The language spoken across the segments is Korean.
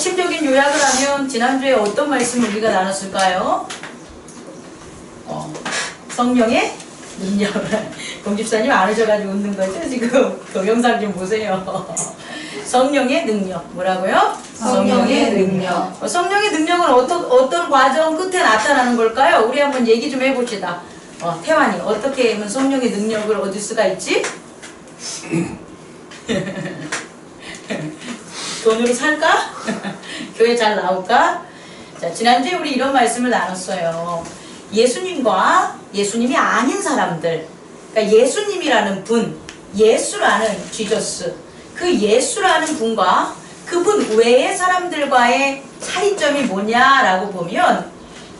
핵심적인 요약을 하면 지난주에 어떤 말씀을 우리가 나눴을까요? 성령의 능력. 공집사님 안 하셔가지고 웃는 거죠? 지금 동영상 좀 보세요. 성령의 능력. 뭐라고요? 성령의 능력. 성령의 능력은 어떤 과정 끝에 나타나는 걸까요? 우리 한번 얘기 좀 해봅시다. 태환이 어떻게 하면 성령의 능력을 얻을 수가 있지? 돈으로 살까? 교회 잘 나올까? 자, 지난주에 우리 이런 말씀을 나눴어요. 예수님과 예수님이 아닌 사람들, 그러니까 예수님이라는 분, 예수라는 지저스, 그 예수라는 분과 그분 외의 사람들과의 차이점이 뭐냐라고 보면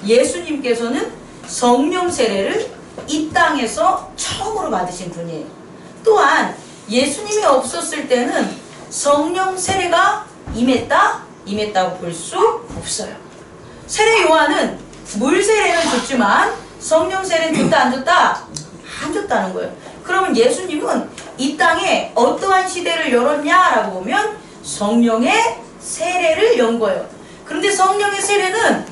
예수님께서는 성령 세례를 이 땅에서 처음으로 받으신 분이에요. 또한 예수님이 없었을 때는 성령 세례가 임했다고 볼 수 없어요. 세례 요한은 물 세례는 줬지만 성령 세례는 줬다 안 줬다? 안 줬다는 거예요. 그러면 예수님은 이 땅에 어떠한 시대를 열었냐라고 보면 성령의 세례를 연 거예요. 그런데 성령의 세례는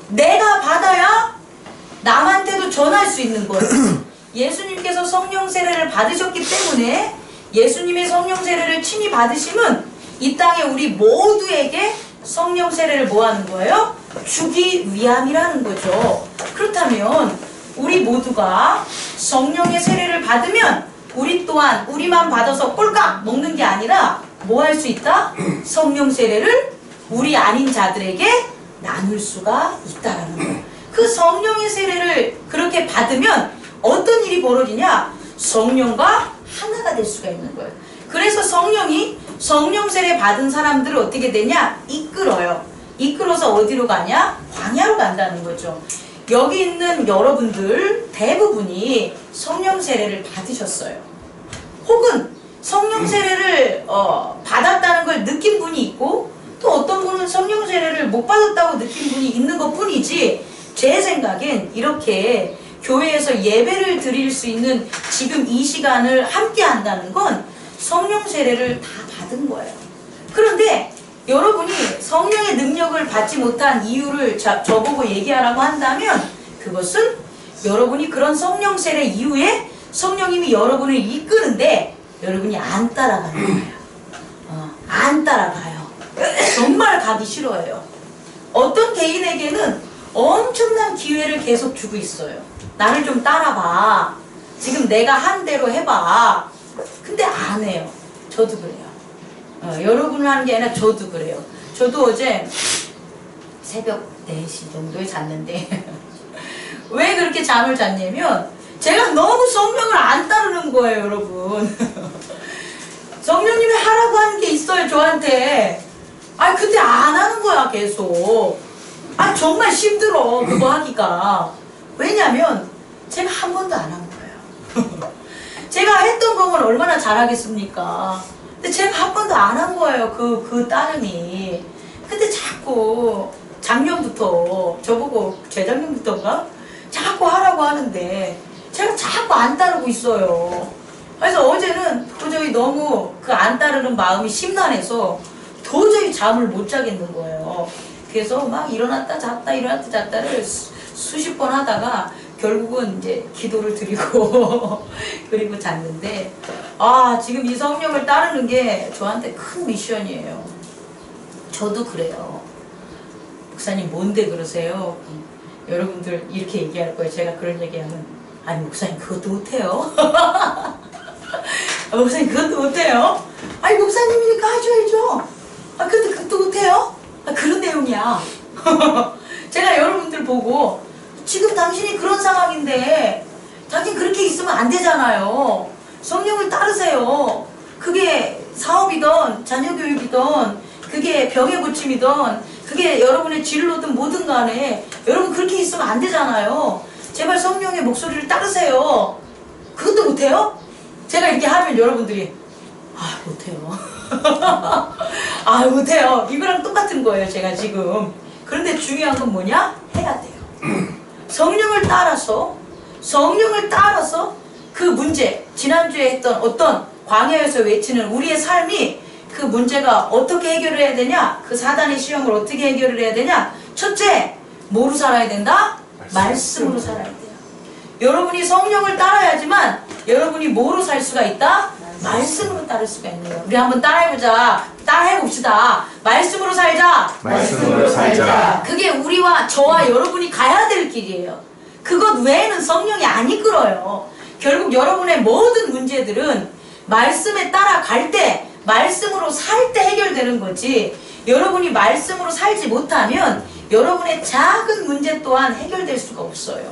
내가 받아야 남한테도 전할 수 있는 거예요. 예수님께서 성령 세례를 받으셨기 때문에 예수님의 성령 세례를 친히 받으심은 이 땅에 우리 모두에게 성령 세례를 뭐 하는 거예요? 주기 위함이라는 거죠. 그렇다면 우리 모두가 성령의 세례를 받으면 우리 또한 우리만 받아서 꼴깍 먹는 게 아니라 뭐 할 수 있다? 성령 세례를 우리 아닌 자들에게 나눌 수가 있다라는 거예요. 그 성령의 세례를 그렇게 받으면 어떤 일이 벌어지냐? 성령과 하나가 될 수가 있는 거예요. 그래서 성령이 성령 세례 받은 사람들을 어떻게 되냐? 이끌어요. 이끌어서 어디로 가냐? 광야로 간다는 거죠. 여기 있는 여러분들 대부분이 성령 세례를 받으셨어요. 혹은 성령 세례를 받았다는 걸 느낀 분이 있고 또 어떤 분은 성령 세례를 못 받았다고 느낀 분이 있는 것 뿐이지 제 생각엔 이렇게 교회에서 예배를 드릴 수 있는 지금 이 시간을 함께 한다는 건 성령 세례를 다 받은 거예요. 그런데 여러분이 성령의 능력을 받지 못한 이유를 저보고 얘기하라고 한다면 그것은 여러분이 그런 성령 세례 이후에 성령님이 여러분을 이끄는데 여러분이 안 따라가는 거예요. 안 따라가요. 정말 가기 싫어해요. 어떤 개인에게는 엄청난 기회를 계속 주고 있어요. 나를 좀 따라봐. 지금 내가 한 대로 해봐. 근데 안 해요. 저도 그래요. 여러분을 하는 게 아니라 저도 그래요. 저도 어제 새벽 4시 정도에 잤는데 왜 그렇게 잠을 잤냐면 제가 너무 성령을 안 따르는 거예요, 여러분. 성령님이 하라고 하는 게 있어요, 저한테. 근데 안 하는 거야, 계속. 정말 힘들어, 그거 하기가. 왜냐면 제가 한 번도 안 한 거예요. 제가 했던 거면 얼마나 잘하겠습니까? 근데 제가 한 번도 안 한 거예요, 그 따름이. 근데 자꾸 작년부터, 저보고 재작년부터인가? 자꾸 하라고 하는데 제가 자꾸 안 따르고 있어요. 그래서 어제는 도저히 너무 그 안 따르는 마음이 심란해서 도저히 잠을 못 자겠는 거예요. 그래서 막 일어났다 잤다 일어났다 잤다를 수십 번 하다가 결국은 이제 기도를 드리고 그리고 잤는데 지금 이 성령을 따르는 게 저한테 큰 미션이에요. 저도 그래요. 목사님 뭔데 그러세요? 여러분들 이렇게 얘기할 거예요. 제가 그런 얘기하면 아니 목사님 그것도 못해요. 목사님 그것도 못해요. 아니 목사님이니까 하셔야죠. 근데 그것도 못해요. 그런 내용이야. 제가 여러분들 보고 지금 당신이 그런 상황인데 당신 그렇게 있으면 안 되잖아요. 성령을 따르세요. 그게 사업이든 자녀교육이든 그게 병의 고침이든 그게 여러분의 진로든 뭐든 간에 여러분 그렇게 있으면 안 되잖아요. 제발 성령의 목소리를 따르세요. 그것도 못해요? 제가 이렇게 하면 여러분들이 못해요. 못해요. 이거랑 똑같은 거예요, 제가 지금. 그런데 중요한 건 뭐냐? 해야 돼요. 성령을 따라서 그 문제, 지난주에 했던 어떤 광야에서 외치는 우리의 삶이 그 문제가 어떻게 해결을 해야 되냐? 그 사단의 시험을 어떻게 해결을 해야 되냐? 첫째, 뭐로 살아야 된다? 말씀으로 살아야 돼요. 여러분이 성령을 따라야지만 여러분이 뭐로 살 수가 있다? 말씀으로 따를 수가 있네요. 우리 한번 따라해보자. 따라해봅시다. 말씀으로 살자. 말씀으로 살자. 그게 우리와 저와 여러분이 가야 될 길이에요. 그것 외에는 성령이 안 이끌어요. 결국 여러분의 모든 문제들은 말씀에 따라갈 때, 말씀으로 살 때 해결되는 거지, 여러분이 말씀으로 살지 못하면 여러분의 작은 문제 또한 해결될 수가 없어요.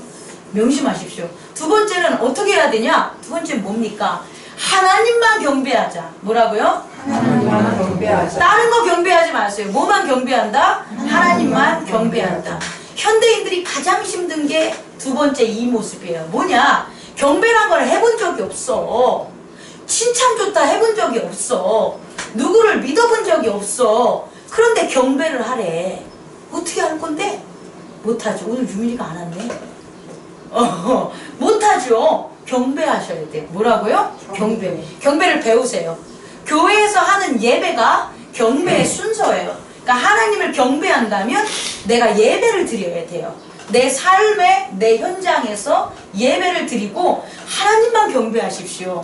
명심하십시오. 두 번째는 어떻게 해야 되냐? 두 번째는 뭡니까? 하나님만 경배하자. 뭐라고요? 하나님만 경배하자. 다른 거 경배하지 마세요. 뭐만 경배한다? 하나님만 경배한다. 현대인들이 가장 힘든 게 두 번째 이 모습이에요. 뭐냐? 경배란 걸 해본 적이 없어. 칭찬 좋다 해본 적이 없어. 누구를 믿어본 적이 없어. 그런데 경배를 하래. 어떻게 할 건데? 못하죠. 오늘 유민이가 안 왔네. 못하죠. 경배하셔야 돼요. 뭐라고요? 경배. 경배를 배우세요. 교회에서 하는 예배가 경배의 순서예요. 그러니까 하나님을 경배한다면 내가 예배를 드려야 돼요. 내 삶의 내 현장에서 예배를 드리고 하나님만 경배하십시오.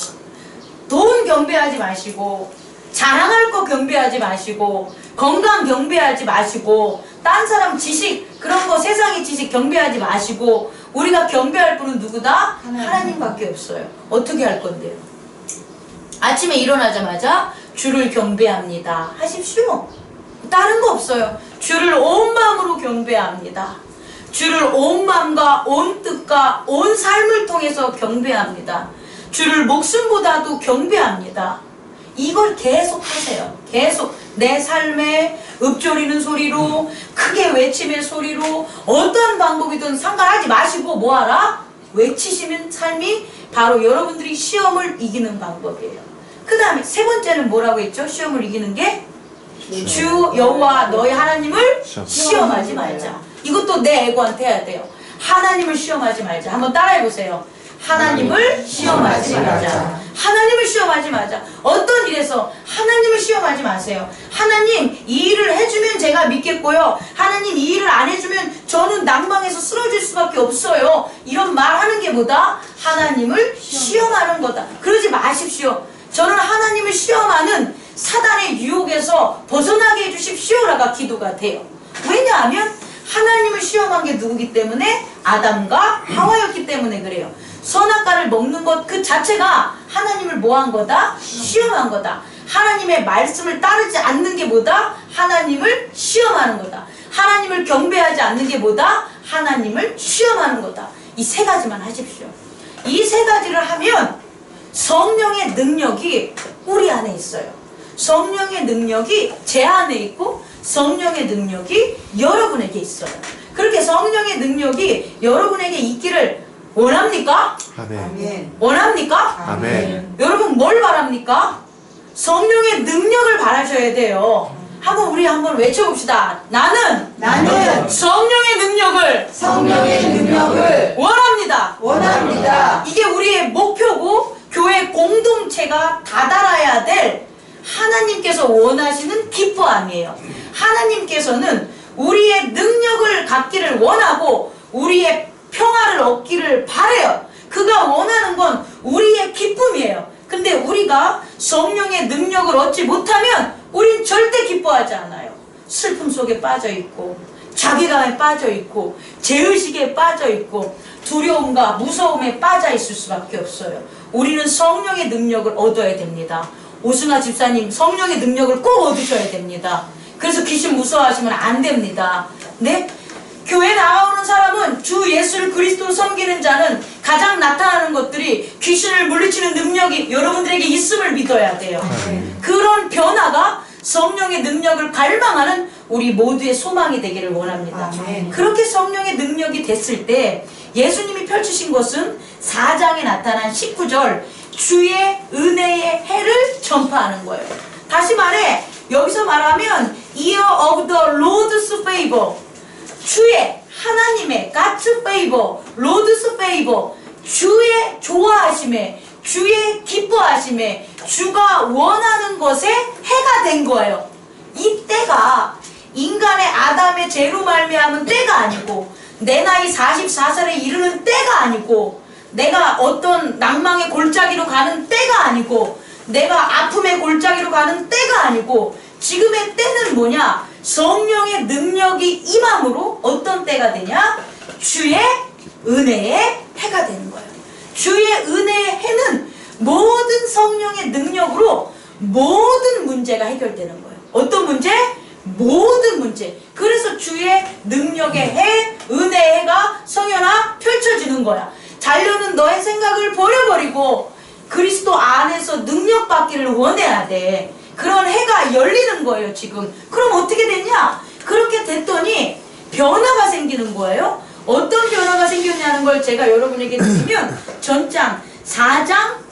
돈 경배하지 마시고, 자랑할 거 경배하지 마시고, 건강 경배하지 마시고, 딴 사람 지식, 그런 거 세상의 지식 경배하지 마시고, 우리가 경배할 분은 누구다? 하나님밖에 없어요. 어떻게 할 건데요? 아침에 일어나자마자 주를 경배합니다. 하십시오. 다른 거 없어요. 주를 온 마음으로 경배합니다. 주를 온 마음과 온 뜻과 온 삶을 통해서 경배합니다. 주를 목숨보다도 경배합니다. 이걸 계속 하세요. 계속 내 삶에 읊조리는 소리로, 크게 외침의 소리로, 어떤 방법이든 상관하지 마시고 뭐하라? 외치시는 삶이 바로 여러분들이 시험을 이기는 방법이에요. 그 다음에 세 번째는 뭐라고 했죠? 시험을 이기는 게? 주 여호와 너희 하나님을 시험하지 말자. 이것도 내 에고한테 해야 돼요. 하나님을 시험하지 말자. 한번 따라해보세요. 하나님을 시험하지 말자. 하나님을 시험하지 말자. 어떤 일에서 하나님을 시험하지 마세요. 하나님 이 일을 해주면 제가 믿겠고요. 하나님 이 일을 안 해주면 저는 낭망해서 쓰러질 수밖에 없어요. 이런 말 하는 게 뭐다? 하나님을 시험하는 거다. 그러지 마십시오. 저는 하나님을 시험하는 사단의 유혹에서 벗어나게 해주십시오라가 기도가 돼요. 왜냐하면 하나님을 시험한 게 누구기 때문에? 아담과 하와였기 때문에 그래요. 선악과를 먹는 것 그 자체가 하나님을 뭐한 거다? 시험한 거다. 하나님의 말씀을 따르지 않는 게 뭐다? 하나님을 시험하는 거다. 하나님을 경배하지 않는 게 뭐다? 하나님을 시험하는 거다. 이 세 가지만 하십시오. 이 세 가지를 하면 성령의 능력이 우리 안에 있어요. 성령의 능력이 제 안에 있고 성령의 능력이 여러분에게 있어요. 그렇게 성령의 능력이 여러분에게 있기를 원합니까? 아멘. 원합니까? 아멘. 여러분 뭘 바랍니까? 성령의 능력을 바라셔야 돼요. 우리 한번 외쳐봅시다. 나는 성령의 능력을 원합니다. 이게 우리의 목표고 교회 공동체가 다다라야 될 하나님께서 원하시는 기뻐함이에요. 하나님께서는 우리의 능력을 갖기를 원하고 우리의 평화를 얻기를 바래요. 그가 원하는 건 우리의 기쁨이에요. 근데 우리가 성령의 능력을 얻지 못하면 우린 절대 기뻐하지 않아요. 슬픔 속에 빠져있고 자괴감에 빠져있고 죄의식에 빠져있고 두려움과 무서움에 빠져있을 수밖에 없어요. 우리는 성령의 능력을 얻어야 됩니다. 오승아 집사님 성령의 능력을 꼭 얻으셔야 됩니다. 그래서 귀신 무서워하시면 안 됩니다. 네? 교회 나오는 사람은 주 예수를 그리스도로 섬기는 자는 가장 나타나는 것들이 귀신을 물리치는 능력이 여러분들에게 있음을 믿어야 돼요. 그런 변화가 성령의 능력을 갈망하는 우리 모두의 소망이 되기를 원합니다. 그렇게 성령의 능력이 됐을 때 예수님이 펼치신 것은 4장에 나타난 19절 주의 은혜의 해를 전파하는 거예요. 다시 말해 여기서 말하면 Year of the Lord's favor, 주의 하나님의 God's favor, Lord's favor, 주의 좋아하심에, 주의 기뻐하심에, 주가 원하는 것에 해가 된 거예요. 이 때가 인간의 아담의 죄로 말미암은 때가 아니고, 내 나이 44살에 이르는 때가 아니고, 내가 어떤 낭망의 골짜기로 가는 때가 아니고, 내가 아픔의 골짜기로 가는 때가 아니고, 지금의 때는 뭐냐? 성령의 능력이 임함으로 어떤 때가 되냐? 주의 은혜의 해가 되는 거예요. 주의 은혜의 해는 모든 성령의 능력으로 모든 문제가 해결되는 거예요. 어떤 문제? 모든 문제. 그래서 주의 능력의 해, 은혜의 해가 성현아 펼쳐지는 거야. 자녀는 너의 생각을 버려버리고 그리스도 안에서 능력 받기를 원해야 돼. 그런 해가 열리는 거예요, 지금. 그럼 어떻게 됐냐? 그렇게 됐더니 변화가 생기는 거예요. 어떤 변화가 생겼냐는 걸 제가 여러분에게 드리면 전장 4장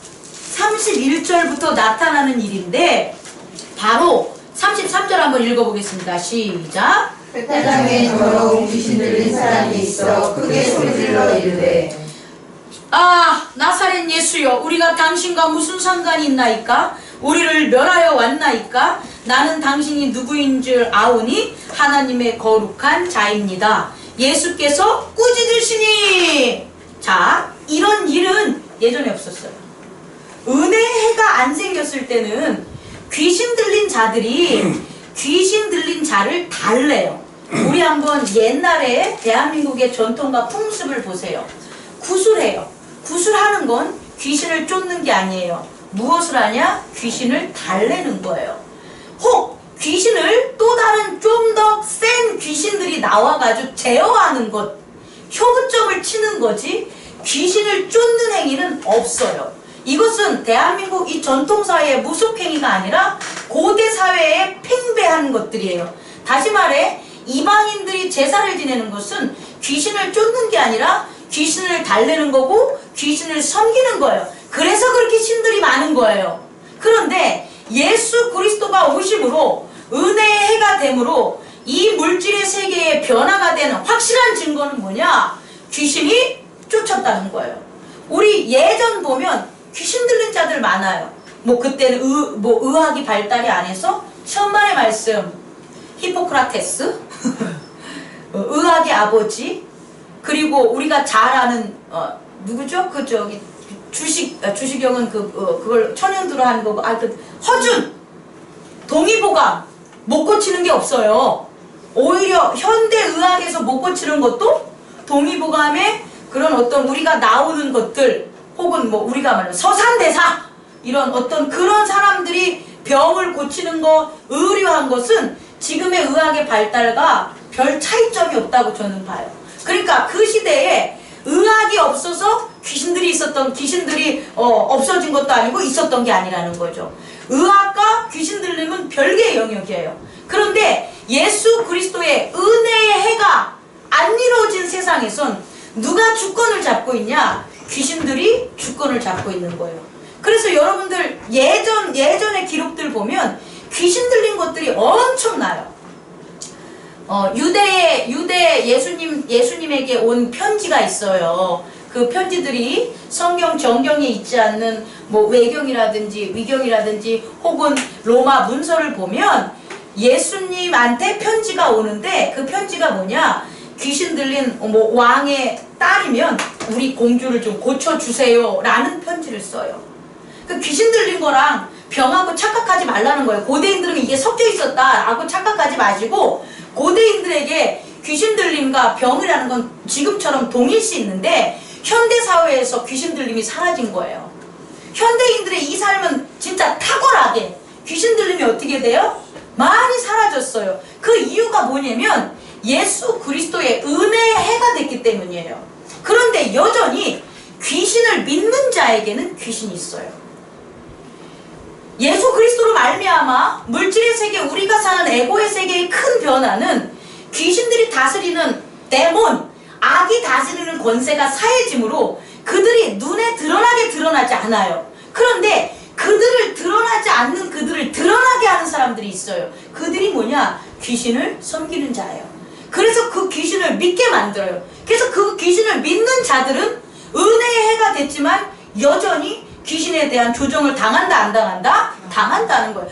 31절부터 나타나는 일인데, 바로 33절 한번 읽어보겠습니다. 시작. 세상에 더러운 귀신 들린 사람이 있어 크게 소리질러 이르되, 아, 나사렛 예수여, 우리가 당신과 무슨 상관이 있나이까? 우리를 멸하여 왔나이까? 나는 당신이 누구인 줄 아오니 하나님의 거룩한 자입니다. 예수께서 꾸짖으시니. 자, 이런 일은 예전에 없었어요. 은혜의 해가 안 생겼을 때는 귀신 들린 자들이 귀신 들린 자를 달래요. 우리 한번 옛날에 대한민국의 전통과 풍습을 보세요. 구술해요. 구술하는 건 귀신을 쫓는 게 아니에요. 무엇을 하냐? 귀신을 달래는 거예요. 혹 귀신을 또 다른 좀 더 센 귀신들이 나와가지고 제어하는 것, 효부점을 치는 거지 귀신을 쫓는 행위는 없어요. 이것은 대한민국 이 전통사회의 무속행위가 아니라 고대 사회에 팽배한 것들이에요. 다시 말해 이방인들이 제사를 지내는 것은 귀신을 쫓는 게 아니라 귀신을 달래는 거고 귀신을 섬기는 거예요. 그래서 그렇게 신들이 많은 거예요. 그런데 예수 그리스도가 오심으로 은혜의 해가 됨으로 이 물질의 세계에 변화가 되는 확실한 증거는 뭐냐? 귀신이 쫓았다는 거예요. 우리 예전 보면 귀신 들린 자들 많아요. 뭐 그때는 의학이 발달이 안 해서 천만의 말씀, 히포크라테스, 의학의 아버지, 그리고 우리가 잘 아는 누구죠? 그 저기 주식형은 그걸 천연두로 하는 거고, 허준, 동의보감 못 고치는 게 없어요. 오히려 현대 의학에서 못 고치는 것도 동의보감에 그런 어떤 우리가 나오는 것들, 혹은 뭐 우리가 말하는 서산대사, 이런 어떤 그런 사람들이 병을 고치는 거, 의료한 것은 지금의 의학의 발달과 별 차이점이 없다고 저는 봐요. 그러니까 그 시대에 의학이 없어서 귀신들이 없어진 것도 아니고 있었던 게 아니라는 거죠. 의학과 귀신 들림은 별개의 영역이에요. 그런데 예수 그리스도의 은혜의 해가 안 이루어진 세상에선 누가 주권을 잡고 있냐? 귀신들이 주권을 잡고 있는 거예요. 그래서 여러분들 예전의 기록들 보면 귀신 들린 것들이 엄청나요. 유대 예수님에게 온 편지가 있어요. 그 편지들이 성경 정경에 있지 않는 뭐 외경이라든지 위경이라든지 혹은 로마 문서를 보면 예수님한테 편지가 오는데, 그 편지가 뭐냐? 귀신 들린 뭐 왕의 딸이면 우리 공주를 좀 고쳐주세요 라는 편지를 써요. 그 귀신 들린 거랑 병하고 착각하지 말라는 거예요. 고대인들은 이게 섞여 있었다 라고 착각하지 마시고, 고대인들에게 귀신 들림과 병이라는 건 지금처럼 동일시 있는데 현대사회에서 귀신 들림이 사라진 거예요. 현대인들의 이 삶은 진짜 탁월하게 귀신 들림이 어떻게 돼요? 많이 사라졌어요. 그 이유가 뭐냐면 예수 그리스도의 은혜의 해가 됐기 때문이에요. 그런데 여전히 귀신을 믿는 자에게는 귀신이 있어요. 예수 그리스도로 말미암아 물질의 세계, 우리가 사는 에고의 세계의 큰 변화는 귀신들이 다스리는 데몬, 악이 다스리는 권세가 사해짐으로 그들이 눈에 드러나게 드러나지 않아요. 그런데 그들을 드러나지 않는 그들을 드러나게 하는 사람들이 있어요. 그들이 뭐냐? 귀신을 섬기는 자예요. 그래서 그 귀신을 믿게 만들어요. 그래서 그 귀신을 믿는 자들은 은혜의 해가 됐지만 여전히 귀신에 대한 조정을 당한다 안 당한다? 당한다는 거예요.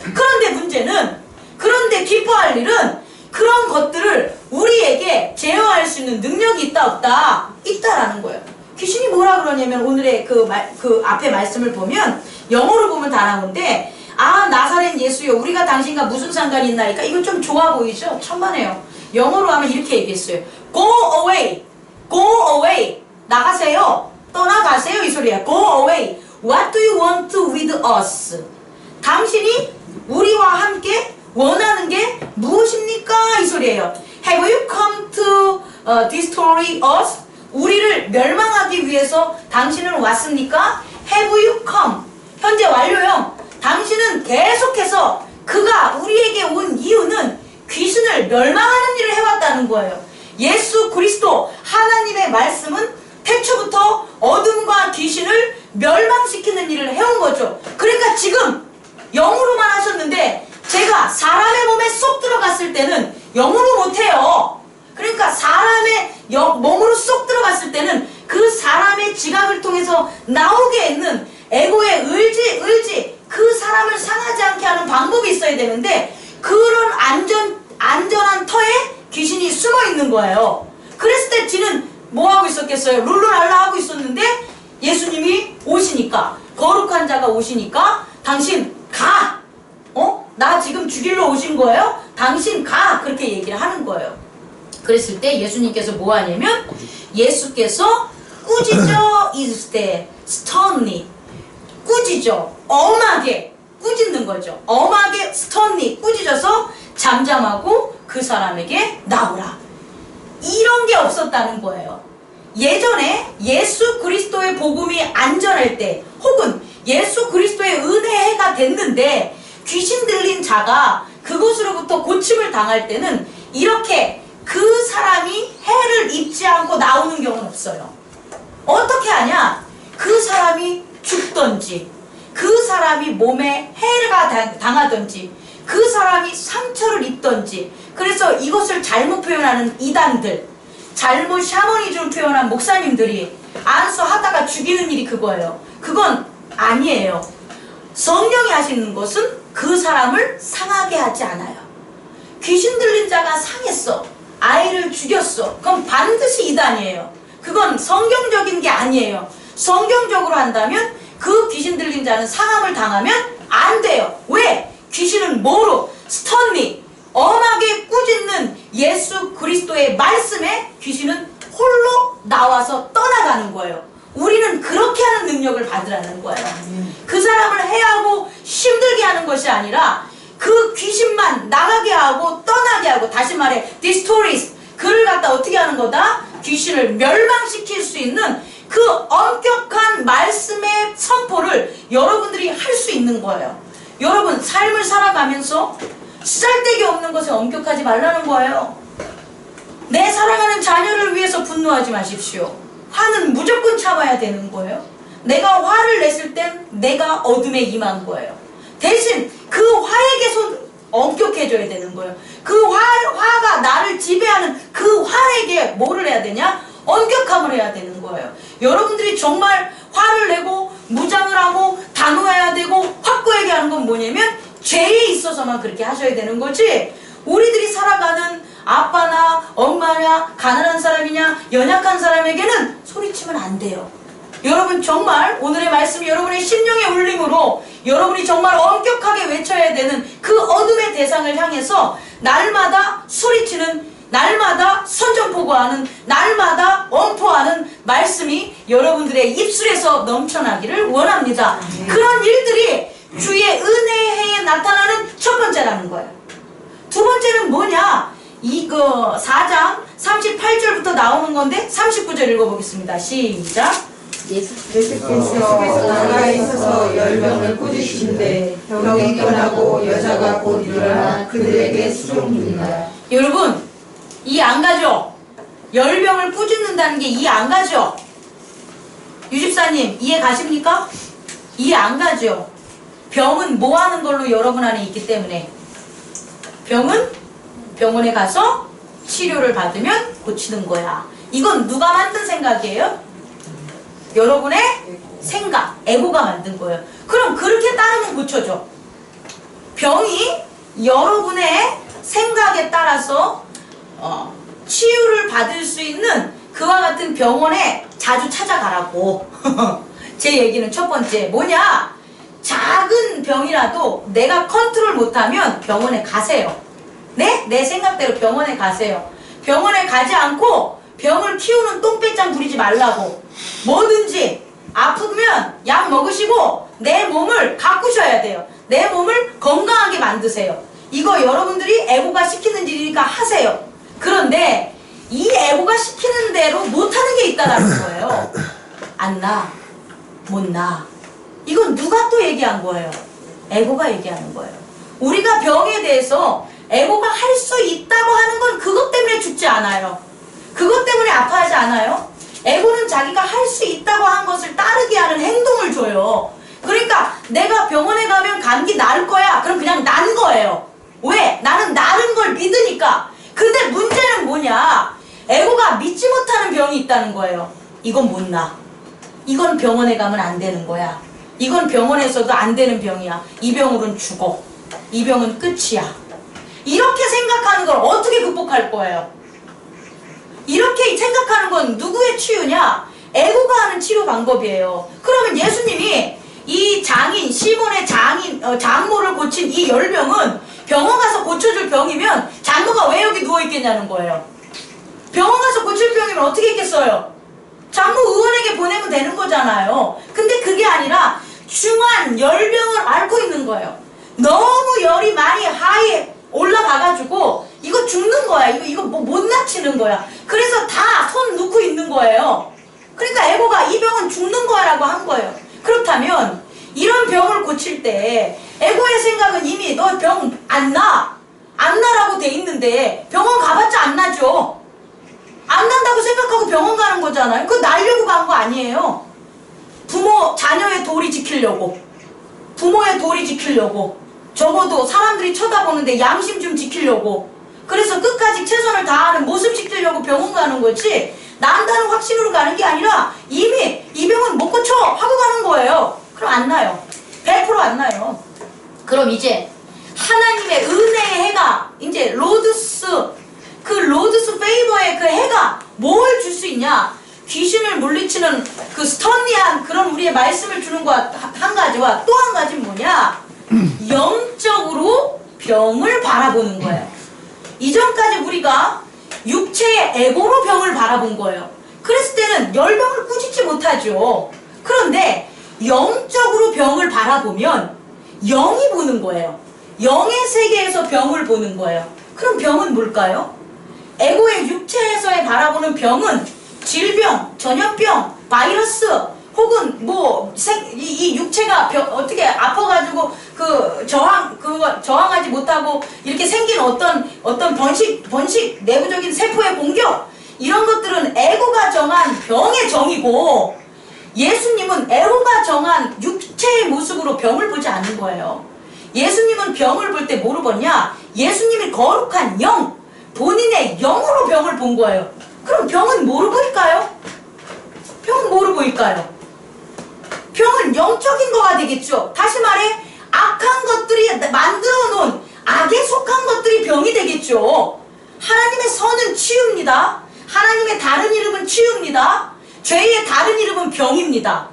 그런데 기뻐할 일은 그런 것들을 우리에게 제어할 수 있는 능력이 있다 없다? 있다라는 거예요. 귀신이 뭐라 그러냐면 오늘의 그 앞에 말씀을 보면 영어로 보면 다 나오는데 아 나사렛 예수여 우리가 당신과 무슨 상관이 있나이까 이거 좀 좋아 보이죠? 천만에요. 영어로 하면 이렇게 얘기했어요. Go away, go away. 나가세요. 떠나가세요 이 소리야. Go away. What do you want with us? 당신이 우리와 함께 원하는 게 무엇입니까? 이 소리예요. Have you come to destroy us? 우리를 멸망하기 위해서 당신은 왔습니까? Have you come? 현재 완료형. 당신은 계속해서 그가 우리에게 온 이유는 귀신을 멸망하는 일을 해왔다는 거예요. 예수 그리스도 하나님의 말씀은 태초부터 어둠과 귀신을 멸망시키는 일을 해온 거죠. 그러니까 지금 영으로만 하셨는데 제가 사람의 몸에 쏙 들어갔을 때는 영으로 못해요. 그러니까 사람의 몸으로 쏙 들어갔을 때는 그 사람의 지각을 통해서 나오게 있는 에고의 의지 그 사람을 상하지 않게 하는 방법이 있어야 되는데 그런 안전한 터에 귀신이 숨어 있는 거예요. 그랬을 때 지는 뭐 하고 있었겠어요? 룰루랄라 하고 있었는데 예수님이 오시니까 거룩한 자가 오시니까 당신 가! 나 지금 죽이러 오신 거예요? 당신 가! 그렇게 얘기를 하는 거예요. 그랬을 때 예수님께서 뭐 하냐면 예수께서 꾸짖어 있을 때 sternly 꾸짖어 엄하게 꾸짖는 거죠. 엄하게 sternly 꾸짖어서 잠잠하고 그 사람에게 나오라. 이런 게 없었다는 거예요. 예전에 예수 그리스도의 복음이 안전할 때 혹은 예수 그리스도의 은혜가 됐는데 귀신 들린 자가 그곳으로부터 고침을 당할 때는 이렇게 그 사람이 해를 입지 않고 나오는 경우는 없어요. 어떻게 하냐? 그 사람이 죽던지 그 사람이 몸에 해가 당하던지 그 사람이 상처를 입던지 그래서 이것을 잘못 표현하는 이단들 잘못 샤머니즘을 표현한 목사님들이 안수하다가 죽이는 일이 그거예요. 그건 아니에요. 성령이 하시는 것은 그 사람을 상하게 하지 않아요. 귀신 들린 자가 상했어. 아이를 죽였어. 그건 반드시 이단이에요. 그건 성경적인 게 아니에요. 성경적으로 한다면 그 귀신 들린 자는 상함을 당하면 안 돼요. 왜? 귀신은 뭐로? sternly 엄하게 꾸짖는 예수 그리스도의 말씀에 귀신은 홀로 나와서 떠나가는 거예요. 우리는 그렇게 하는 능력을 받으라는 거예요. 그 사람을 해하고 힘들게 하는 것이 아니라 그 귀신만 나가게 하고 떠나게 하고 다시 말해 디스토리스 그를 갖다 어떻게 하는 거다? 귀신을 멸망시킬 수 있는 그 엄격한 말씀의 선포를 여러분들이 할 수 있는 거예요. 여러분 삶을 살아가면서 쓸데기 없는 것에 엄격하지 말라는 거예요. 내 사랑하는 자녀를 위해서 분노하지 마십시오. 화는 무조건 참아야 되는 거예요. 내가 화를 냈을 땐 내가 어둠에 임한 거예요. 대신 그 화에게 엄격해져야 되는 거예요. 그 화가 나를 지배하는 그 화에게 뭐를 해야 되냐? 엄격함을 해야 되는 거예요. 여러분들이 정말 화를 내고 무장을 하고 단호해야 되고 확고하게 하는 건 뭐냐면 죄에 있어서만 그렇게 하셔야 되는 거지 우리들이 살아가는 아빠나 엄마냐 가난한 사람이냐 연약한 사람에게는 소리치면 안 돼요. 여러분 정말 오늘의 말씀이 여러분의 심령의 울림으로 여러분이 정말 엄격하게 외쳐야 되는 그 어둠의 대상을 향해서 날마다 소리치는 날마다 선전포고하는 날마다 엄포하는 말씀이 여러분들의 입술에서 넘쳐나기를 원합니다. 그런 일들이 주의 은혜의 해에 나타나는 첫 번째라는 거예요. 두 번째는 뭐냐? 이거 4장 38절부터 나오는 건데 39절 읽어보겠습니다. 시작. 예수께서 나라에 있어서 열병을 꾸짖으신데 병이 떠나고 여자가 곧 일어나 그들에게 수종 중이다. 여러분 이 안 가죠? 열병을 꾸짖는다는 게 이해 안 가죠? 유집사님 이해 가십니까? 이해 안 가죠? 병은 뭐 하는 걸로 여러분 안에 있기 때문에 병은 병원에 가서 치료를 받으면 고치는 거야. 이건 누가 만든 생각이에요? 여러분의 생각, 에고가 만든 거예요. 그럼 그렇게 따르면 고쳐져. 병이 여러분의 생각에 따라서 치유를 받을 수 있는 그와 같은 병원에 자주 찾아가라고. 제 얘기는 첫 번째 뭐냐? 작은 병이라도 내가 컨트롤 못하면 병원에 가세요. 네? 내 생각대로 병원에 가세요. 병원에 가지 않고 병을 키우는 똥배짱 부리지 말라고. 뭐든지 아프면 약 먹으시고 내 몸을 가꾸셔야 돼요. 내 몸을 건강하게 만드세요. 이거 여러분들이 에고가 시키는 일이니까 하세요. 그런데 이 에고가 시키는 대로 못하는 게 있다는 거예요. 안 나, 못 나. 이건 누가 또 얘기한 거예요? 에고가 얘기하는 거예요. 우리가 병에 대해서 에고가 할 수 있다고 하는 건 그것 때문에 죽지 않아요. 그것 때문에 아파하지 않아요. 에고는 자기가 할 수 있다고 한 것을 따르게 하는 행동을 줘요. 그러니까 내가 병원에 가면 감기 나을 거야. 그럼 그냥 난 거예요. 왜? 나는 나른 걸 믿으니까. 근데 문제는 뭐냐? 에고가 믿지 못하는 병이 있다는 거예요. 이건 못 나. 이건 병원에 가면 안 되는 거야. 이건 병원에서도 안 되는 병이야. 이 병으로는 죽어. 이 병은 끝이야. 이렇게 생각하는 걸 어떻게 극복할 거예요? 이렇게 생각하는 건 누구의 치유냐? 에고가 하는 치료 방법이에요. 그러면 예수님이 이 장인, 시몬의 장모를 고친 이 열병은 병원 가서 고쳐줄 병이면 장모가 왜 여기 누워있겠냐는 거예요. 병원 가서 고칠 병이면 어떻게 했겠어요? 장모 의원에게 보내면 되는 거잖아요. 근데 그게 아니라 중한 열병을 앓고 있는 거예요. 너무 열이 많이 하이에 올라가가지고 이거 죽는 거야. 이거 뭐 못 낮추는 거야. 그래서 다 손 놓고 있는 거예요. 그러니까 에고가 이 병은 죽는 거야 라고 한 거예요. 그렇다면 이런 병을 고칠 때 에고의 생각은 이미 너 병 안 나. 안 나라고 돼 있는데 병원 가봤자 안 나죠. 안 난다고 생각하고 병원 가는 거잖아요. 그거 날려고 간 거 아니에요. 자녀의 도리 지키려고. 부모의 도리 지키려고. 적어도 사람들이 쳐다보는데 양심 좀 지키려고. 그래서 끝까지 최선을 다하는 모습 지키려고 병원 가는 거지, 난다는 확신으로 가는 게 아니라 이미 이 병은 못 고쳐 하고 가는 거예요. 그럼 안 나요. 100% 안 나요. 그럼 이제 하나님의 은혜의 해가, 이제 로드스 페이버의 그 해가 뭘 줄 수 있냐? 귀신을 물리치는 그 스턴리한 그런 우리의 말씀을 주는 것 한 가지와 또 한 가지는 뭐냐? 영적으로 병을 바라보는 거예요. 이전까지 우리가 육체의 에고로 병을 바라본 거예요. 그랬을 때는 열병을 꾸짖지 못하죠. 그런데 영적으로 병을 바라보면 영이 보는 거예요. 영의 세계에서 병을 보는 거예요. 그럼 병은 뭘까요? 에고의 육체에서의 바라보는 병은 질병, 전염병, 바이러스, 혹은 이 육체가 어떻게 아파가지고 저항하지 못하고 이렇게 생긴 어떤 번식 내부적인 세포의 공격, 이런 것들은 에고가 정한 병의 정이고, 예수님은 에고가 정한 육체의 모습으로 병을 보지 않는 거예요. 예수님은 병을 볼 때 뭐로 보냐? 예수님이 거룩한 영, 본인의 영으로 병을 본 거예요. 그럼 병은 뭐로 보일까요? 병은 뭐로 보일까요? 병은 영적인 거가 되겠죠. 다시 말해, 악한 것들이 만들어 놓은 악에 속한 것들이 병이 되겠죠. 하나님의 선은 치유입니다. 하나님의 다른 이름은 치유입니다. 죄의 다른 이름은 병입니다.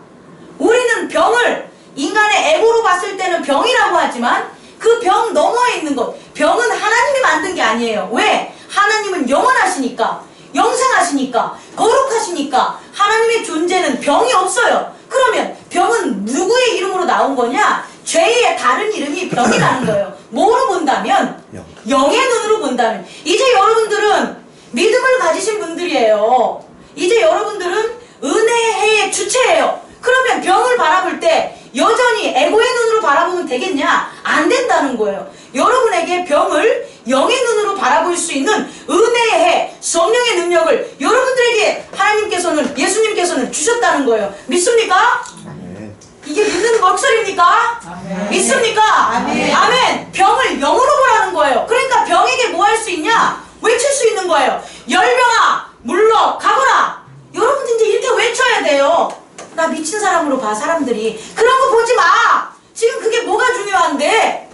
우리는 병을 인간의 에고로 봤을 때는 병이라고 하지만 그 병 너머에 있는 것, 병은 하나님이 만든 게 아니에요. 왜? 하나님은 영원하시니까, 영생하시니까, 거룩하시니까 하나님의 존재는 병이 없어요. 그러면 병은 누구의 이름으로 나온 거냐? 죄의 다른 이름이 병이라는 거예요. 뭐로 본다면? 영의 눈으로 본다면. 이제 여러분들은 믿음을 가지신 분들이에요. 이제 여러분들은 은혜의 해의 주체예요. 그러면 병을 바라볼 때 여전히 에고의 눈으로 바라보면 되겠냐? 안 된다는 거예요. 여러분에게 병을 영의 눈으로 바라볼 수 있는 은혜의 해, 성령의 능력을 여러분들에게 하나님께서는, 예수님께서는 주셨다는 거예요. 믿습니까? 아멘. 이게 믿는 목소리입니까? 아멘. 믿습니까? 아멘. 아멘. 병을 영으로 보라는 거예요. 그러니까 병에게 뭐 할 수 있냐? 외칠 수 있는 거예요. 열병아, 물러가거라. 여러분들 이제 이렇게 외쳐야 돼요. 나 미친 사람으로 봐, 사람들이. 그런 거 보지 마! 지금 그게 뭐가 중요한데?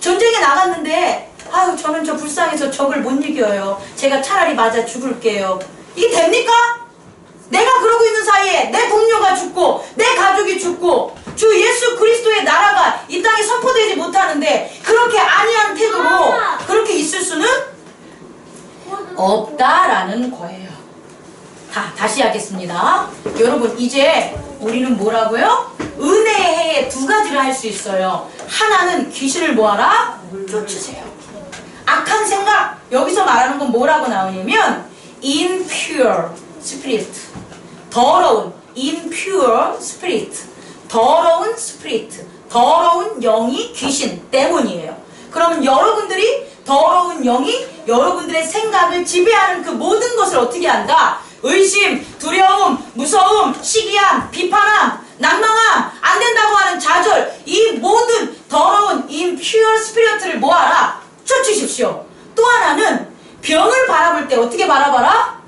전쟁에 나갔는데, 아유, 저는 저 불쌍해서 적을 못 이겨요. 제가 차라리 맞아 죽을게요. 이게 됩니까? 내가 그러고 있는 사이에 내 동료가 죽고, 내 가족이 죽고, 주 예수 그리스도의 나라가 이 땅에 선포되지 못하는데, 그렇게 안이한 태도로 그렇게 있을 수는 없다라는 거예요. 다시 하겠습니다. 여러분, 이제 우리는 뭐라고요? 은혜의 해에 두 가지를 할 수 있어요. 하나는 귀신을 뭐하라? 쫓으세요. 악한 생각, 여기서 말하는 건 뭐라고 나오냐면 impure spirit, 더러운 impure spirit, 더러운 스피리트, 더러운 영이 귀신, 데몬이에요. 그러면 여러분들이 더러운 영이 여러분들의 생각을 지배하는 그 모든 것을 어떻게 한다? 의심, 두려움, 무서움, 시기함, 비판함, 낭망함, 안 된다고 하는 좌절, 이 모든 더러운 impure spirit를 뭐하라? 쫓으십시오. 또 하나는 병을 바라볼 때 어떻게 바라봐라?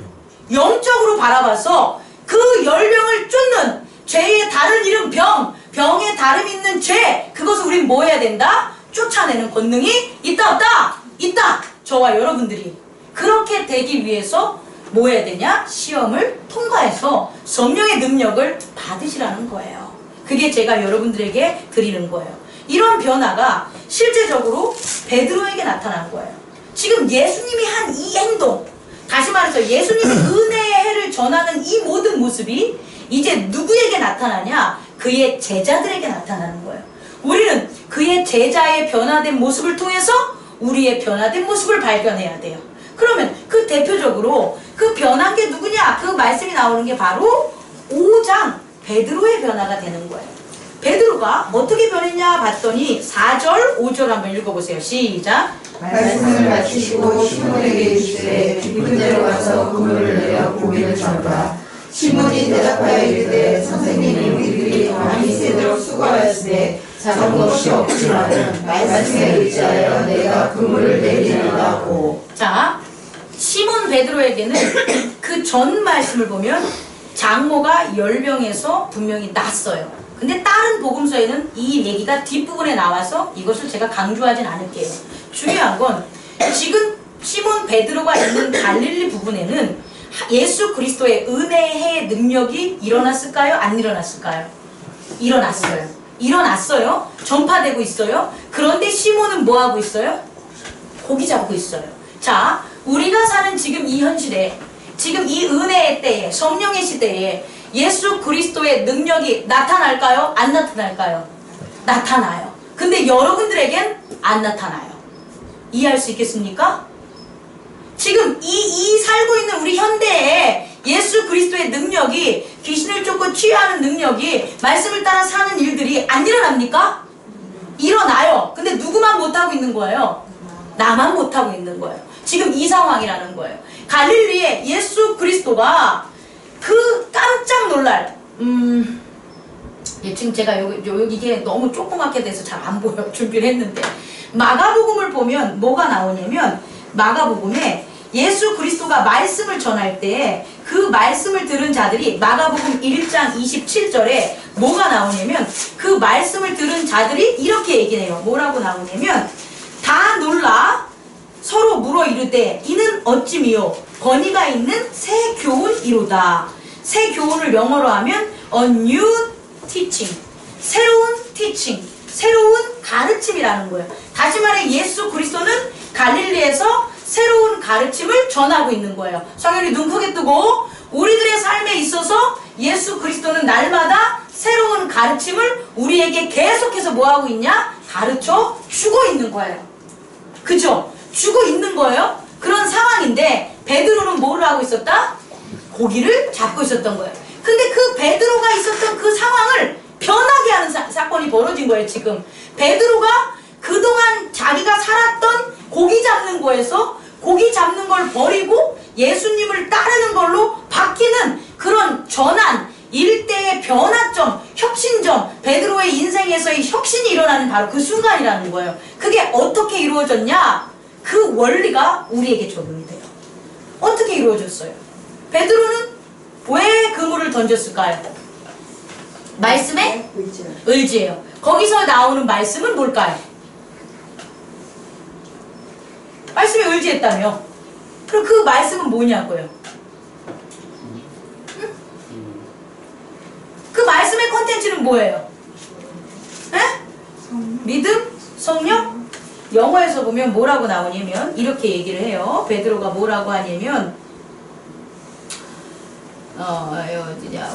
영적으로 바라봐서 그 열병을 쫓는 죄의 다른 이름 병, 병의 다름 있는 죄, 그것을 우린 뭐 해야 된다? 쫓아내는 권능이 있다 없다? 있다! 저와 여러분들이 그렇게 되기 위해서 뭐 해야 되냐? 시험을 통과해서 성령의 능력을 받으시라는 거예요. 그게 제가 여러분들에게 드리는 거예요. 이런 변화가 실제적으로 베드로에게 나타난 거예요. 지금 예수님이 한 이 행동, 다시 말해서 예수님이 은혜의 해를 전하는 이 모든 모습이 이제 누구에게 나타나냐? 그의 제자들에게 나타나는 거예요. 우리는 그의 제자의 변화된 모습을 통해서 우리의 변화된 모습을 발견해야 돼요. 그러면 그 대표적으로 그 변한 게 누구냐? 그 말씀이 나오는 게 바로 5장 베드로의 변화가 되는 거예요. 베드로가 어떻게 변했냐 봤더니 4절, 5절 한번 읽어보세요. 시작. 말씀을 마치시고 시몬에게 이르시되 깊은 데로 가서 그물을 내어 고기를 잡으라. 시몬이 대답하여 이르되 선생님이 우리들이 많이 새도록 수고하였으되 잡은 것이 없지만은 말씀에 의지하여 내가 그물을 내리리라고. 자, 시몬 베드로에게는 그 전 말씀을 보면 장모가 열병에서 분명히 났어요. 근데 다른 복음서에는 이 얘기가 뒷부분에 나와서 이것을 제가 강조하진 않을게요. 중요한 건 지금 시몬 베드로가 있는 갈릴리 부분에는 예수 그리스도의 은혜의 해의 능력이 일어났을까요? 안 일어났을까요? 일어났어요. 일어났어요. 전파되고 있어요. 그런데 시몬은 뭐 하고 있어요? 고기 잡고 있어요. 자, 우리가 사는 지금 이 현실에, 지금 이 은혜의 때에, 성령의 시대에 예수 그리스도의 능력이 나타날까요? 안 나타날까요? 나타나요. 근데 여러분들에겐 안 나타나요. 이해할 수 있겠습니까? 지금 이 살고 있는 우리 현대에 예수 그리스도의 능력이, 귀신을 쫓고 치유하는 능력이, 말씀을 따라 사는 일들이 안 일어납니까? 일어나요. 근데 누구만 못하고 있는 거예요? 나만 못하고 있는 거예요. 지금 이 상황이라는 거예요. 갈릴리에 예수 그리스도가 그 깜짝 놀랄, 지금 제가 이게 너무 조그맣게 돼서 잘 안 보여. 준비를 했는데. 마가복음을 보면 뭐가 나오냐면, 마가복음에 예수 그리스도가 말씀을 전할 때 그 말씀을 들은 자들이, 마가복음 1장 27절에 뭐가 나오냐면, 그 말씀을 들은 자들이 이렇게 얘기해요. 뭐라고 나오냐면, 다 놀라 서로 물어 이르되 이는 어찌미요? 권위가 있는 새 교훈이로다. 새 교훈을 영어로 하면 a new teaching, 새로운 teaching, 새로운 가르침이라는 거예요. 다시 말해 예수 그리스도는 갈릴리에서 새로운 가르침을 전하고 있는 거예요. 성현이 눈 크게 뜨고, 우리들의 삶에 있어서 예수 그리스도는 날마다 새로운 가르침을 우리에게 계속해서 뭐하고 있냐? 가르쳐 주고 있는 거예요. 그죠? 주고 있는 거예요. 그런 상황인데 베드로는 뭐를 하고 있었다? 고기를 잡고 있었던 거예요. 근데 그 베드로가 있었던 그 상황을 변하게 하는 사건이 벌어진 거예요. 지금 베드로가 그동안 자기가 살았던 고기 잡는 거에서 고기 잡는 걸 버리고 예수님을 따르는 걸로 바뀌는 그런 전환, 일대의 변화점, 혁신점, 베드로의 인생에서의 혁신이 일어나는 바로 그 순간이라는 거예요. 그게 어떻게 이루어졌냐? 그 원리가 우리에게 적용이 돼요. 어떻게 이루어졌어요? 베드로는 왜 그물을 던졌을까요? 말씀에 의지해요. 거기서 나오는 말씀은 뭘까요? 말씀에 의지했다며. 그럼 그 말씀은 뭐냐고요? 응? 그 말씀의 컨텐츠는 뭐예요? 에? 믿음? 성령? 영어에서 보면 뭐라고 나오냐면 이렇게 얘기를 해요. 베드로가 뭐라고 하냐면 어디냐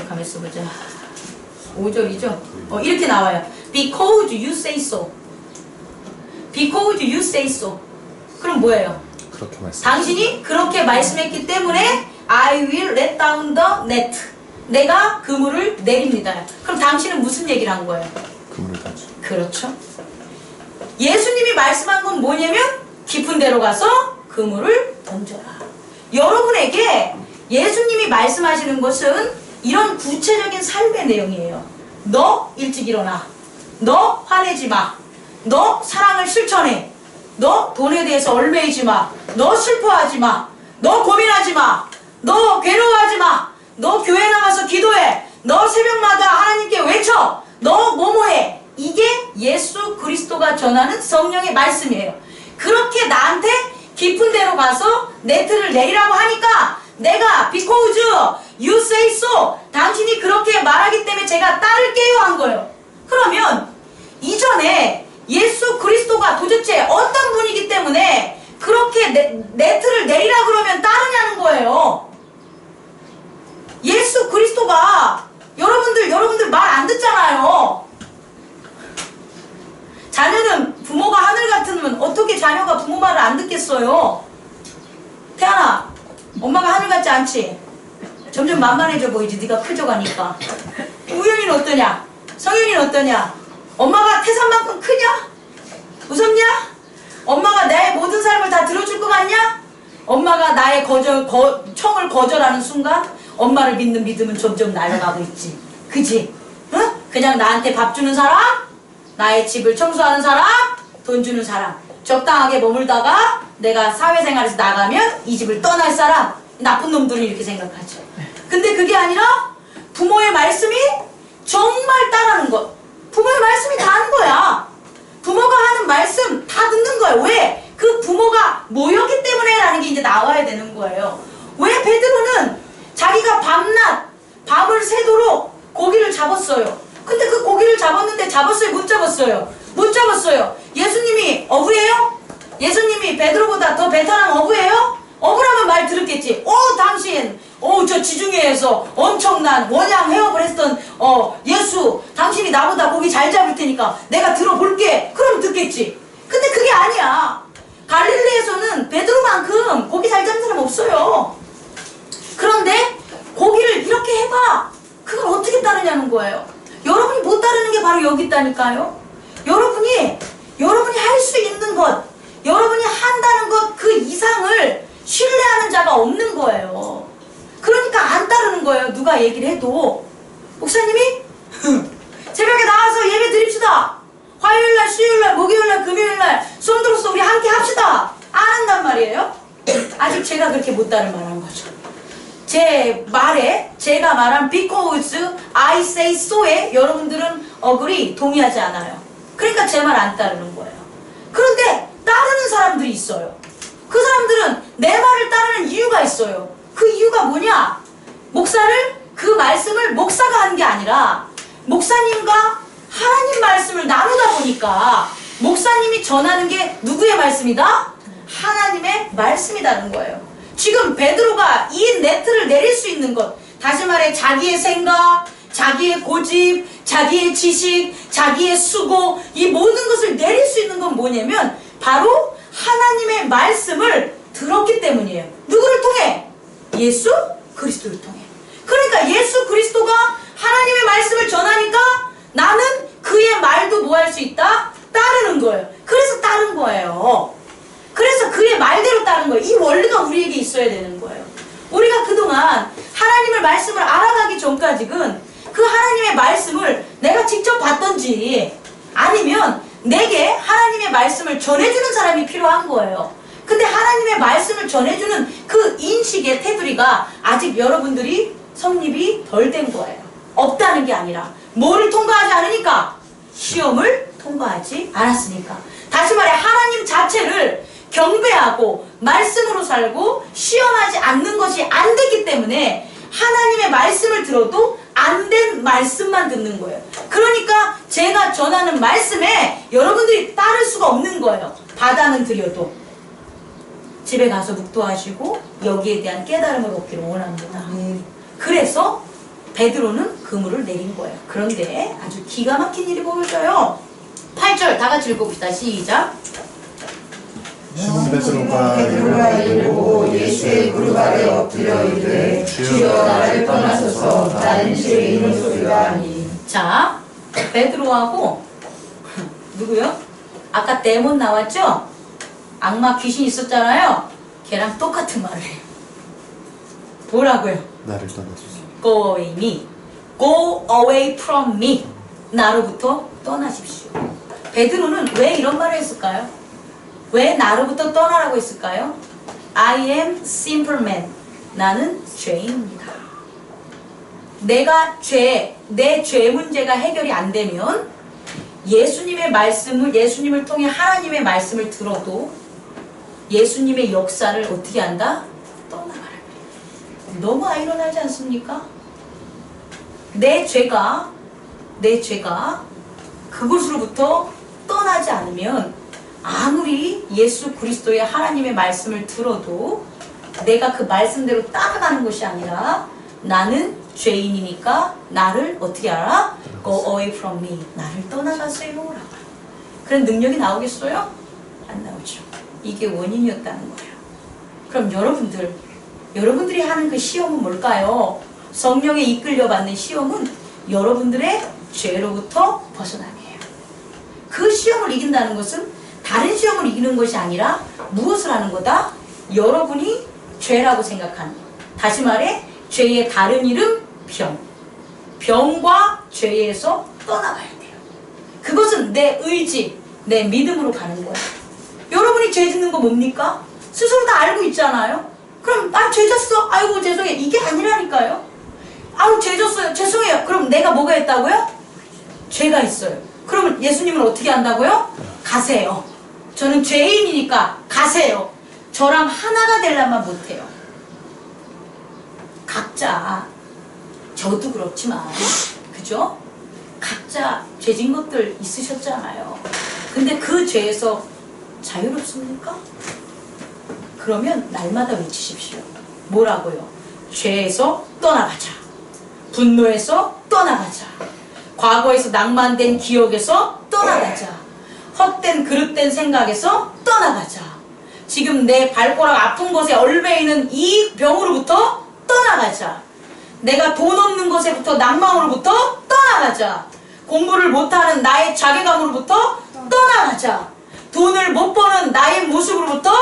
가만히 있어보자. 5절이죠? 이렇게 나와요. Because you say so. Because you say so. 그럼 뭐예요? 그렇게 말씀. 당신이 그렇게 말씀했기 때문에 I will let down the net. 내가 그물을 내립니다. 그럼 당신은 무슨 얘기를 한 거예요? 그물을 던져. 그렇죠. 예수님이 말씀한 건 뭐냐면 깊은 데로 가서 그물을 던져라. 여러분에게 예수님이 말씀하시는 것은 이런 구체적인 삶의 내용이에요. 너 일찍 일어나. 너 화내지 마. 너 사랑을 실천해. 너 돈에 대해서 얽매이지 마. 너 슬퍼하지 마. 너 고민하지 마. 너 괴로워하지 마. 너 교회 나가서 기도해. 너 새벽마다 하나님께 외쳐. 너 뭐뭐해. 이게 예수 그리스도가 전하는 성령의 말씀이에요. 그렇게 나한테 깊은 데로 가서 네트를 내리라고 하니까 내가 because you say so, 당신이 그렇게 말하기 때문에 제가 따를게요 한 거예요. 그러면 이전에 예수 그리스도가 도대체 어떤 분이기 때문에 그렇게 네트를 내리라 그러면 따르냐는 거예요. 예수 그리스도가 여러분들 말 안 듣잖아요. 자녀는 부모가 하늘 같으면 어떻게 자녀가 부모 말을 안 듣겠어요? 태연아, 엄마가 하늘 같지 않지? 점점 만만해져 보이지, 네가 커져가니까. 우연이는 어떠냐? 성현이는 어떠냐? 엄마가 태산만큼 크냐? 무섭냐? 엄마가 나의 모든 삶을 다 들어줄 것 같냐? 엄마가 나의 청을 거절하는 순간 엄마를 믿는 믿음은 점점 날아가고 있지. 그지? 응? 그냥 나한테 밥 주는 사람, 나의 집을 청소하는 사람, 돈 주는 사람, 적당하게 머물다가 내가 사회생활에서 나가면 이 집을 떠날 사람, 나쁜 놈들은 이렇게 생각하죠. 근데 그게 아니라 부모의 말씀이 정말 따르는 것. 부모의 말씀이 다 하는 거야. 부모가 하는 말씀 다 듣는 거야. 왜? 그 부모가 뭐였기 때문에 라는 게 이제 나와야 되는 거예요. 왜 베드로는 자기가 밤낮 밤을 새도록 고기를 잡았어요. 근데 그 고기를 잡았는데 잡았어요? 못 잡았어요? 못 잡았어요. 예수님이 어부예요? 예수님이 베드로보다 더 베테랑 어부예요? 어부라면 말 들었겠지. 당신 저 지중해에서 엄청난 원양 해업을 했던 예수, 당신이 나보다 고기 잘 잡을 테니까 내가 들어볼게. 그럼 듣겠지. 근데 그게 아니야. 갈릴리에서는 베드로만큼 고기 잘 잡는 사람 없어요. 그런데 고기를 이렇게 해봐. 그걸 어떻게 따르냐는 거예요. 여러분이 못 따르는 게 바로 여기 있다니까요. 여러분이 할 수 있는 것, 여러분이 한다는 것 그 이상을 신뢰하는 자가 없는 거예요. 그러니까 안 따르는 거예요. 누가 얘기를 해도. 목사님이 새벽에 나와서 예배 드립시다. 화요일날, 수요일날, 목요일날, 금요일날 수업 들어서 우리 함께 합시다. 안 한단 말이에요. 아직 제가 그렇게 못 따를 만한 거죠. 제 말에 제가 말한 because I say so에 여러분들은 agree, 동의하지 않아요. 그러니까 제 말 안 따르는 거예요. 그런데 따르는 사람들이 있어요. 그 사람들은 내 말을 따르는 이유가 있어요. 그 이유가 뭐냐? 그 말씀을 목사가 하는 게 아니라 목사님과 하나님 말씀을 나누다 보니까 목사님이 전하는 게 누구의 말씀이다? 하나님의 말씀이라는 거예요. 지금 베드로가 이 네트를 내릴 수 있는 것, 다시 말해 자기의 생각, 자기의 고집, 자기의 지식, 자기의 수고, 이 모든 것을 내릴 수 있는 건 뭐냐면 바로 하나님의 말씀을 들었기 때문이에요. 누구를 통해? 예수 그리스도를 통해. 그러니까 예수 그리스도가 하나님의 말씀을 전하니까 나는 그의 말도 뭐 할 수 있다? 따르는 거예요. 그래서 따른 거예요. 그래서 그의 말대로 따른 거예요. 이 원리가 우리에게 있어야 되는 거예요. 우리가 그동안 하나님의 말씀을 알아가기 전까지는 그 하나님의 말씀을 내가 직접 봤던지 아니면 내게 하나님의 말씀을 전해주는 사람이 필요한 거예요. 근데 하나님의 말씀을 전해주는 그 인식의 테두리가 아직 여러분들이 성립이 덜 된 거예요. 없다는 게 아니라 뭐를 통과하지 않으니까? 시험을 통과하지 않았으니까. 다시 말해 하나님 자체를 경배하고 말씀으로 살고 시험하지 않는 것이 안 됐기 때문에 하나님의 말씀을 들어도 안 된 말씀만 듣는 거예요. 그러니까 제가 전하는 말씀에 여러분들이 따를 수가 없는 거예요. 받아는 드려도. 집에 가서 묵도하시고 여기에 대한 깨달음을 얻기를 원합니다. 그래서 베드로는 그물을 내린 거예요. 그런데 아주 기가 막힌 일이 보여져요. 8절 다 같이 읽어봅시다. 시작. 시몬 베드로가 이르고 예수의 무릎 아래 엎드려 이르되 주여 나를 떠나소서 나는 죄인인 소리가 아니. 자, 베드로하고 누구요? 아까 데몬 나왔죠? 악마 귀신 있었잖아요. 걔랑 똑같은 말을 해요. 뭐라고요? 나를 떠나소서. Go away me. Go away from me. 나로부터 떠나십시오. 베드로는 왜 이런 말을 했을까요? 왜 나로부터 떠나라고 했을까요? I am simple man. 나는 죄인입니다. 내가 내 죄 문제가 해결이 안 되면 예수님의 말씀을, 예수님을 통해 하나님의 말씀을 들어도 예수님의 역사를 어떻게 한다? 떠나가라. 너무 아이러니하지 않습니까? 내 죄가 그곳으로부터 떠나지 않으면 아무리 예수 그리스도의 하나님의 말씀을 들어도 내가 그 말씀대로 따라가는 것이 아니라 나는 죄인이니까 나를 어떻게 알아? Go away from me. 나를 떠나가세요. 라고. 그런 능력이 나오겠어요? 안 나오죠. 이게 원인이었다는 거예요. 그럼 여러분들이 하는 그 시험은 뭘까요? 성령에 이끌려 받는 시험은 여러분들의 죄로부터 벗어나게요. 그 시험을 이긴다는 것은 다른 시험을 이기는 것이 아니라 무엇을 하는 거다? 여러분이 죄라고 생각하는 것. 다시 말해 죄의 다른 이름 병. 병과 죄에서 떠나가야 돼요. 그것은 내 의지, 내 믿음으로 가는 거예요. 여러분이 죄 짓는 거 뭡니까? 스스로 다 알고 있잖아요. 그럼 죄 졌어. 아이고 죄송해. 이게 아니라니까요. 아우 죄 졌어요. 죄송해요. 그럼 내가 뭐가 있다고요? 죄가 있어요. 그러면 예수님은 어떻게 한다고요? 가세요. 저는 죄인이니까 가세요. 저랑 하나가 되려면 못해요. 각자, 저도 그렇지만 그죠? 각자 죄진 것들 있으셨잖아요. 근데 그 죄에서 자유롭습니까? 그러면 날마다 외치십시오. 뭐라고요? 죄에서 떠나가자. 분노에서 떠나가자. 과거에서 낭만된 기억에서 떠나가자. 헛된 그릇된 생각에서 떠나가자. 지금 내 발가락 아픈 것에 얼매이는 이 병으로부터 떠나가자. 내가 돈 없는 것에부터 낭망으로부터 떠나가자. 공부를 못하는 나의 자괴감으로부터 떠나가자. 돈을 못 버는 나의 모습으로부터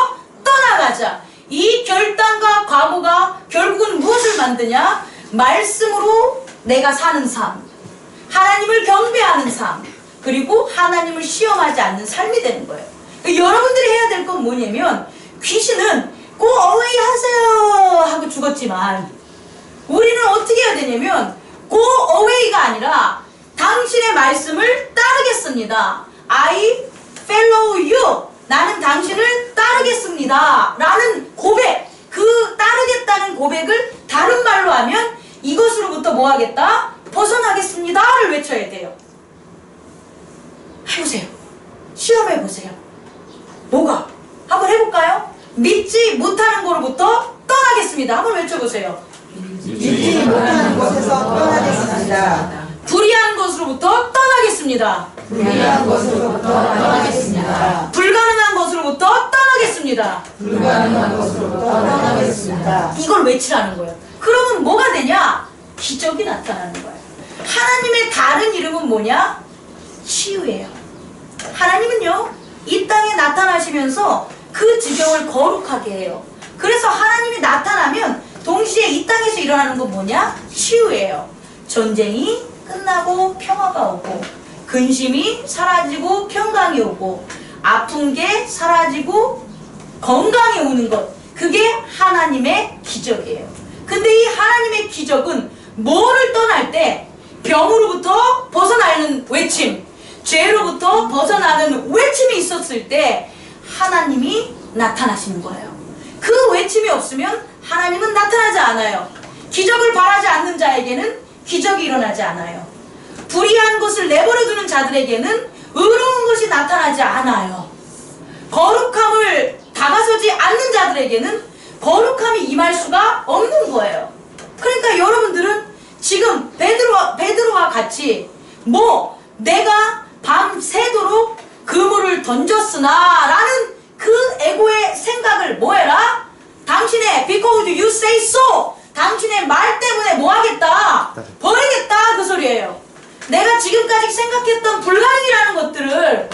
떠나가자. 이 결단과 각오가 결국은 무엇을 만드냐? 말씀으로 내가 사는 삶, 하나님을 경배하는 삶, 그리고 하나님을 시험하지 않는 삶이 되는 거예요. 여러분들이 해야 될 건 뭐냐면 귀신은 go away 하세요 하고 죽었지만 우리는 어떻게 해야 되냐면 go away가 아니라 당신의 말씀을 따르겠습니다. I follow you. 나는 당신을 따르겠습니다. 라는 고백, 그 따르겠다는 고백을 다른 말로 하면 이것으로부터 뭐 하겠다? 벗어나겠습니다를 외쳐야 돼요. 해보세요. 시험해보세요. 뭐가? 한번 해볼까요? 믿지 못하는 거로부터 떠나겠습니다. 한번 외쳐보세요. 믿지 못하는 곳에서 떠나겠습니다. 불의한 것으로부터 떠나겠습니다. 불의한 것으로부터 떠나겠습니다. 불가능한 것으로부터 떠나겠습니다. 불가능한 것으로부터 떠나겠습니다. 이걸 외치라는 거예요. 그러면 뭐가 되냐? 기적이 나타나는 거예요. 하나님의 다른 이름은 뭐냐? 치유예요. 하나님은요, 이 땅에 나타나시면서 그 지경을 거룩하게 해요. 그래서 하나님이 나타나면 동시에 이 땅에서 일어나는 건 뭐냐? 치유예요. 전쟁이 끝나고 평화가 오고, 근심이 사라지고 평강이 오고, 아픈 게 사라지고 건강이 오는 것, 그게 하나님의 기적이에요. 근데 이 하나님의 기적은 뭐를 떠날 때? 병으로부터 벗어나는 외침, 죄로부터 벗어나는 외침이 있었을 때 하나님이 나타나시는 거예요. 그 외침이 없으면 하나님은 나타나지 않아요. 기적을 바라지 않는 자에게는 기적이 일어나지 않아요. 불의한 것을 내버려 두는 자들에게는 의로운 것이 나타나지 않아요. 거룩함을 다가서지 않는 자들에게는 거룩함이 임할 수가 없는 거예요. 그러니까 여러분들은 지금 베드로와 같이 내가 밤새도록 그물을 던졌으나 라는 그 에고의 생각을 뭐해라? 당신의 because you say so, 당신의 말 때문에 뭐하겠다? 버리겠다, 그 소리예요. 내가 지금까지 생각했던 불가능이라는 것들을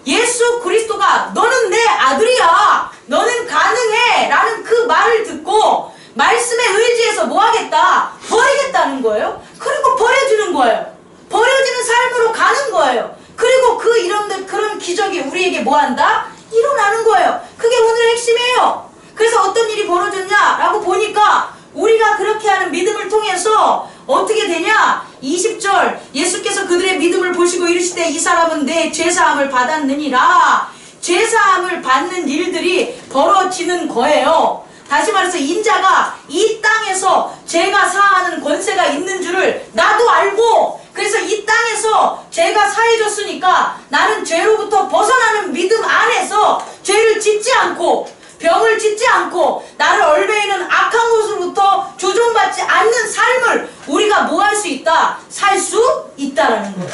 예수 그리스도가 너는 내 아들이야, 너는 가능해 라는 그 말을 듣고 말씀에 의지해서 뭐하겠다? 버리겠다는 거예요. 그리고 버려지는 거예요. 버려지는 삶으로 가는 거예요. 그리고 그런 기적이 우리에게 뭐한다? 일어나는 거예요. 그게 오늘의 핵심이에요. 그래서 어떤 일이 벌어졌냐라고 보니까 우리가 그렇게 하는 믿음을 통해서 어떻게 되냐? 20절 예수께서 그들의 믿음을 보시고 이르시되 이 사람은 내 죄사함을 받았느니라. 죄사함을 받는 일들이 벌어지는 거예요. 다시 말해서 인자가 이 땅에서 죄가 사하는 권세가 있는 줄을 나도 알고, 그래서 이 땅에서 죄가 사해졌으니까 나는 죄로부터 벗어나는 믿음 안에서 죄를 짓지 않고 병을 짓지 않고 나를 얼매이는 악한 것으로부터 조종받지 않는 삶을 우리가 뭐 할 수 있다? 살 수 있다라는 거예요.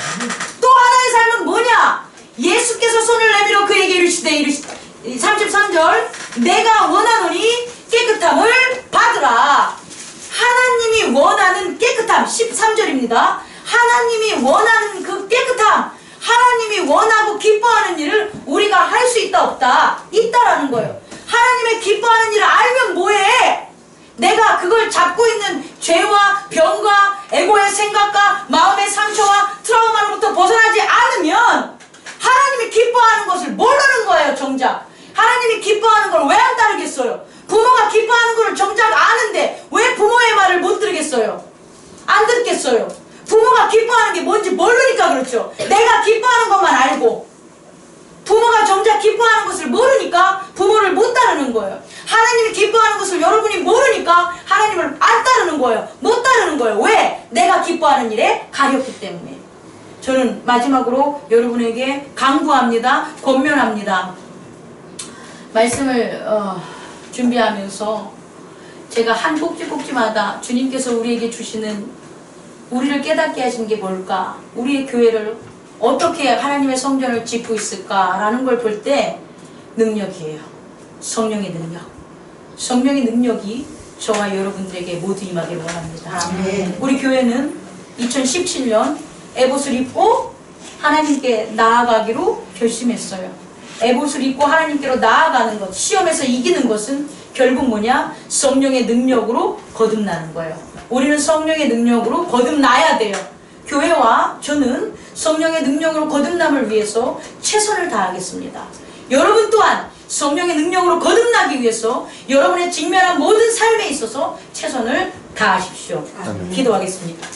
또 하나의 삶은 뭐냐? 예수께서 손을 내밀어 그에게 이르시되 33절 내가 원하노니 깨끗함을 받으라. 하나님이 원하는 깨끗함, 13절입니다. 하나님이 원하는 그 깨끗함, 하나님이 원하고 기뻐하는 일을 우리가 할 수 있다 없다? 있다라는 거예요. 하나님의 기뻐하는 일을 알면 뭐해? 내가 그걸 잡고 있는 죄와 병과 에고의 생각과 마음의 상처와 트라우마로부터 벗어나지 않으면 하나님이 기뻐하는 것을 모르는 거예요. 정작 하나님이 기뻐하는 걸 왜 안 따르겠어요? 부모가 기뻐하는 걸 정작 아는데 왜 부모의 말을 못 들겠어요? 안 듣겠어요? 부모가 기뻐하는 게 뭔지 모르니까 그렇죠. 내가 기뻐하는 것만 알고 부모가 정작 기뻐하는 것을 모르니까 부모를 못 따르는 거예요. 하나님이 기뻐하는 것을 여러분이 모르니까 하나님을 안 따르는 거예요. 못 따르는 거예요. 왜? 내가 기뻐하는 일에 가렸기 때문에. 저는 마지막으로 여러분에게 강구합니다. 권면합니다. 말씀을 준비하면서 제가 한 꼭지꼭지마다 주님께서 우리에게 주시는, 우리를 깨닫게 하신 게 뭘까? 우리의 교회를 어떻게 하나님의 성전을 짓고 있을까라는 걸 볼 때 능력이에요. 성령의 능력. 성령의 능력이 저와 여러분들에게 모두 임하길 원합니다. 아멘. 우리 교회는 2017년 에봇을 입고 하나님께 나아가기로 결심했어요. 에봇을 입고 하나님께로 나아가는 것, 시험에서 이기는 것은 결국 뭐냐? 성령의 능력으로 거듭나는 거예요. 우리는 성령의 능력으로 거듭나야 돼요. 교회와 저는 성령의 능력으로 거듭남을 위해서 최선을 다하겠습니다. 여러분 또한 성령의 능력으로 거듭나기 위해서 여러분의 직면한 모든 삶에 있어서 최선을 다하십시오. 아멘. 기도하겠습니다.